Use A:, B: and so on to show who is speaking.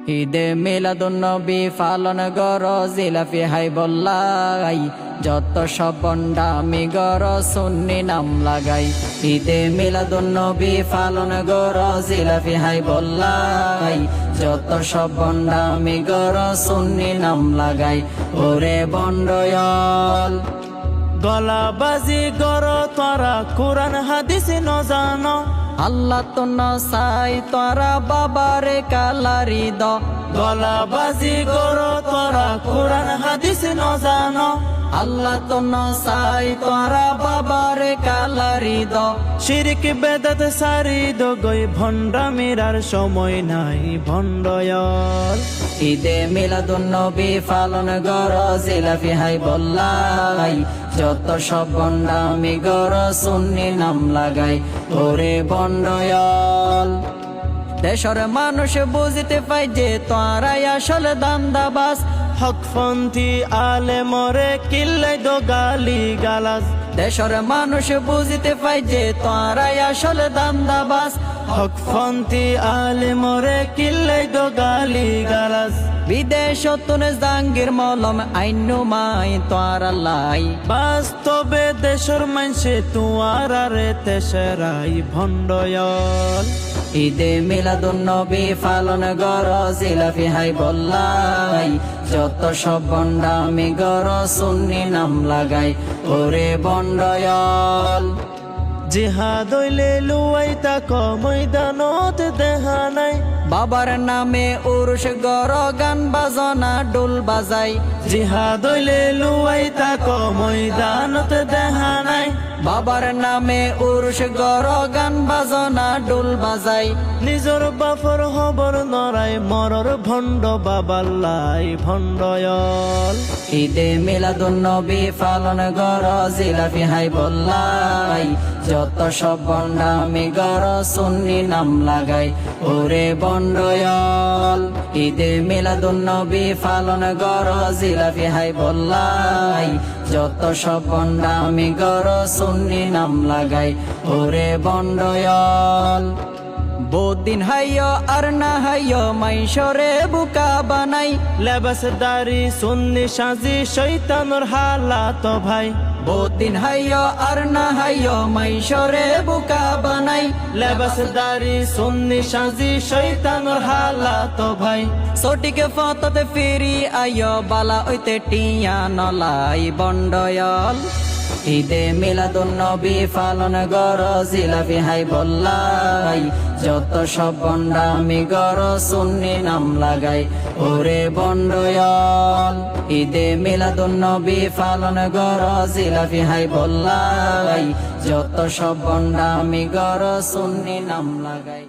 A: ঈদে মিলাদুন নবী পালন গর জিলাফি হাই বল্লাই যত সব বন্ডামি গর সুন্নি নাম লাগাই ঈদে মিলাদুন নবী পালন গর জিলাফি হাই বল্লাই যত সব বন্ডামি গর সুন্নি নাম লাগাই ওরে বন্ডয়ল
B: গলাবাজি গর তোরা কোরআন হাদিস ন জানো
A: আল্লাহ তো নসাই তোরা বাবারে কালারি দ
B: গলাবাজি গর তোরা কোরআন হাদিস ন জানো
A: আল্লাহ তো নসাই তোরা বাবারে কালারি দ
B: শিরক বেদাত সারি দো গই ভণ্ডামির আর সময় নাই ভণ্ডয়ল
A: ঈদে মিলাদুন নবী পালন গর জিলাফি হাই বল্লাই যত সব বন্ডামি গর সুন্নি নাম লাগাই ওরে বন্ডয়ল দেশের মানুষ বুঝতে পাই যে তোরাই আসল দান্দাবাজ
B: হকপন্থী আলে মরে কিল্লাই দো গালি গালাজ
A: দেশের মানুষ বুঝতে পাই যে তোরাই আসল দান্দাবাজ
B: হকপন্থী আলে মরে কিল্লাই দো গালি গালাজ
A: বিদেশ তুনে জাঙ্গির মলম আইনু মাই তোরা লাই
B: বাস্তবে দেশের মানসে তুয়ার আরে তেসরাই ভণ্ডয়ল
A: ঈদে মিলাদুন নবী পালন গর জিলাফি হাই বল্লাই যত সব বন্ডামি গর সুন্নি নাম লাগাই ওরে বন্ডয়ল
B: জিহাদ হইলে লুয়াই তাক ময়দানত দেহা নাই
A: বাবার নামে উরুষ গর গান বাজনা ডুল বাজাই
B: জিহাদ হইলে লুয়াই তাক ময়দানত দেহা নাই
A: বাবার নামে উরুষ গর গান বাজনা ডুল বাজাই
B: নিজর বাপর হবর নরাই মরর ভণ্ড বাবাল্লাই ভণ্ডয়ল
A: ঈদে মিলাদুন নবী পালন গর জিলাফি হাই বল্লাই যত সব বন্ডামি গর সুন্নি নাম লাগাই ওরে বন্ডয়ল ঈদে মিলাদুন নবী পালন গর জিলাফি হাই বল্লাই যত সব বন্ডামি গর সুন্নি নাম লাগাই ওরে বন্ডয়ল বহুদিন হাইয় আর না হাইয় মাইশরে বুকা বানাই
B: লেবাস দারি সুন্নি সাজি শৈতানুর হালাত ভাই
A: বহুদিন হাইয় আর না হাইয় মাইশরে বুকা বানাই
B: লেবাস দারি সুন্নি সাজি শৈতানুর হালাত ভাই
A: সঠিক ফততে ফিরি আইয় বালা ওইতে টিয়া নলাই বন্ডয়ল ঈদে মিলাদুন নবী পালন গর জিলাফি হাই বল্লাই যত সব বন্ডামি গর সুন্নি নাম লাগাই ওরে বন্ডয়ল ঈদে মিলাদুন নবী পালন গর জিলাফি হাই বল্লাই যত সব বন্ডামি গর সুন্নি নাম লাগাই।